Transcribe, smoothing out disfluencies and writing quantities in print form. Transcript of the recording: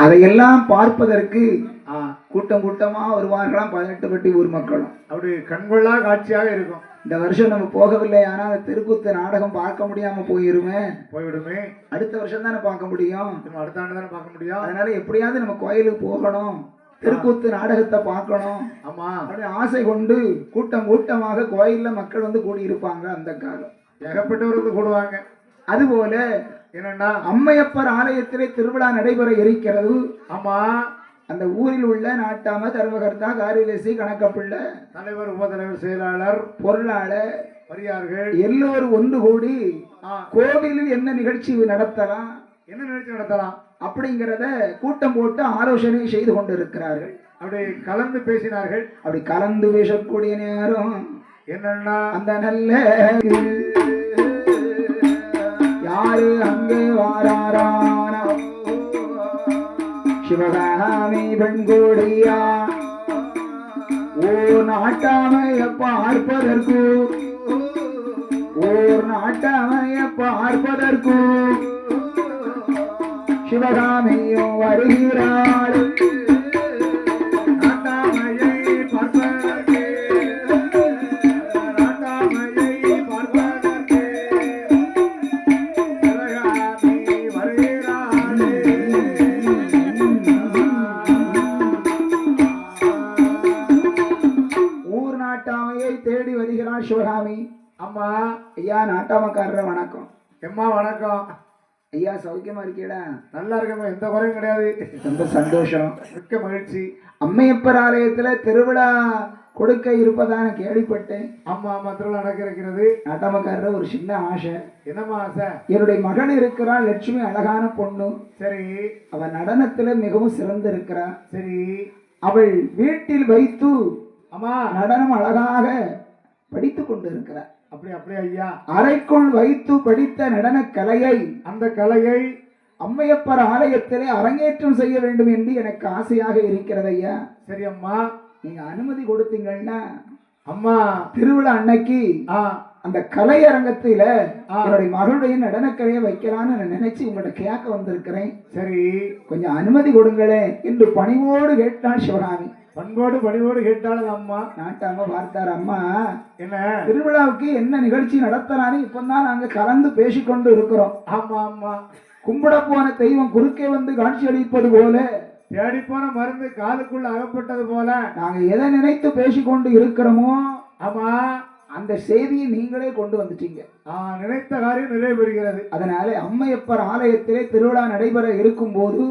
அதையெல்லாம் பார்ப்பதற்கு கூட்டம் கூட்டமா வருவார்களாம் 18 பட்டி ஊர் மக்களும். அப்படி கண்கொள்ளா காட்சியாக இருக்கும். இந்த வருஷம் நம்ம போகவில்லை, ஆனால் தெருக்கூத்து நாடகம் பார்க்க முடியாம போயிடுமே. அடுத்த வருஷம் தானே பார்க்க முடியும், அடுத்த ஆண்டு தானே பார்க்க முடியும். அதனால எப்படியாவது நம்ம கோயிலுக்கு போகணும், தெருக்கூத்து நாடகத்தை பார்க்கணும் ஆமா அப்படின்னு ஆசை கொண்டு கூட்டம் கூட்டமாக கோயில்ல மக்கள் வந்து கூடியிருப்பாங்க. அந்த காலம் ஏகப்பட்டவர் வந்து கூடுவாங்க. அதுபோல என்னன்னா அம்மையப்பர் ஆலயத்திலே திருவிழா நடைபெற இருக்கிறது. ஆமா, அந்த ஊரில் உள்ள நாட்டாம தர்மகர்த்தா காரியதர்சி கணக்கப்பிள்ளை தலைவர் உபதலைவர் செயலாளர் பொருளாளர் வரியார்கள் எல்லோரும் ஒன்று கூடி கோவிலில் என்ன நிகழ்ச்சி நடத்தலாம் அப்படிங்கிறத கூட்டம் போட்டு ஆலோசனை செய்து கொண்டிருக்கிறார்கள். அப்படி கலந்து பேசினார்கள். அப்படி கலந்து பேசக்கூடிய நேரம் என்னன்னா அந்த நல்ல யாரு அங்கே வாராரான சிவகாமி பெண்கோடியா ஓர் நாட்டாமைய பார்ப்பதற்கு சிவகாமியும் வருகிறாள். ஊர் நாட்டாமையை தேடி வருகிறாள் சிவகாமி. அம்மா, ஐயா நாட்டாமக்காரர் வணக்கம். எம்மா வணக்கம். ஐயா சௌக்கியமா இருக்கீடா? நல்லா இருக்கம்மா, எந்த குறையும் கிடையாது. ரொம்ப சந்தோஷம், மிக்க மகிழ்ச்சி. அம்மையப்பர் ஆலயத்துல திருவிழா கொடுக்க இருப்பதான கேள்விப்பட்டேன். ஆமா ஆமா, திருவிழா நடக்க இருக்கிறது. நாட்டாமக்காரர் ஒரு சின்ன ஆசை. என்னம்மா ஆசை? என்னுடைய மகன் இருக்கிறாள் லட்சுமி, அழகான பொண்ணு. சரி. அவள் நடனத்துல மிகவும் சிறந்து இருக்கிறாள். சரி. அவள் வீட்டில் வைத்து அம்மா நடனம் அழகாக படித்து கொண்டு இருக்கிறார். அப்படியே ஐயா, அறைக்குள் வைத்து படித்த நடன கலையை, அந்த கலையை அம்மையப்பர் ஆலயத்திலே அரங்கேற்றம் செய்ய வேண்டும் என்று எனக்கு ஆசையாக இருக்கிறது ஐயா. சரி அம்மா, நீங்க அனுமதி கொடுத்தீங்கன்னா அம்மா திருவிழா அன்னைக்கு அந்த கலையரங்கத்தில என்னுடைய மகளுடைய நடனக்கலையை வைக்கலான்னு நினைச்சு உங்கள்ட்ட கேட்க வந்திருக்கிறேன். சரி, கொஞ்சம் அனுமதி கொடுங்களேன் என்று பணிவோடு கேட்டாள் சிவகாமி. பணிவோடு கேட்டாலும் அம்மா. நாட்டாம பார்த்தார். அம்மா, என்ன திருவிழாவுக்கு என்ன நிகழ்ச்சி நடத்தலான்னு இப்பதான் நாங்க கலந்து பேசிக்கொண்டு இருக்கிறோம். ஆமா ஆமா, கும்பிட போன தெய்வம் குறுக்கே வந்து காட்சி அளிப்பது போல, தேடி போன மருந்து காலுக்குள்ள அகப்பட்டது போல நாங்க எதை நினைத்து பேசிக்கொண்டு இருக்கிறோமோ ஆமா, அந்த செய்தியை நீங்களே கொண்டு வந்துட்டீங்க. நினைத்த காரியம் நிறைவேறுகிறது. அதனால அம்மையப்பர் ஆலயத்திலே திருவிழா நடைபெற இருக்கும் போது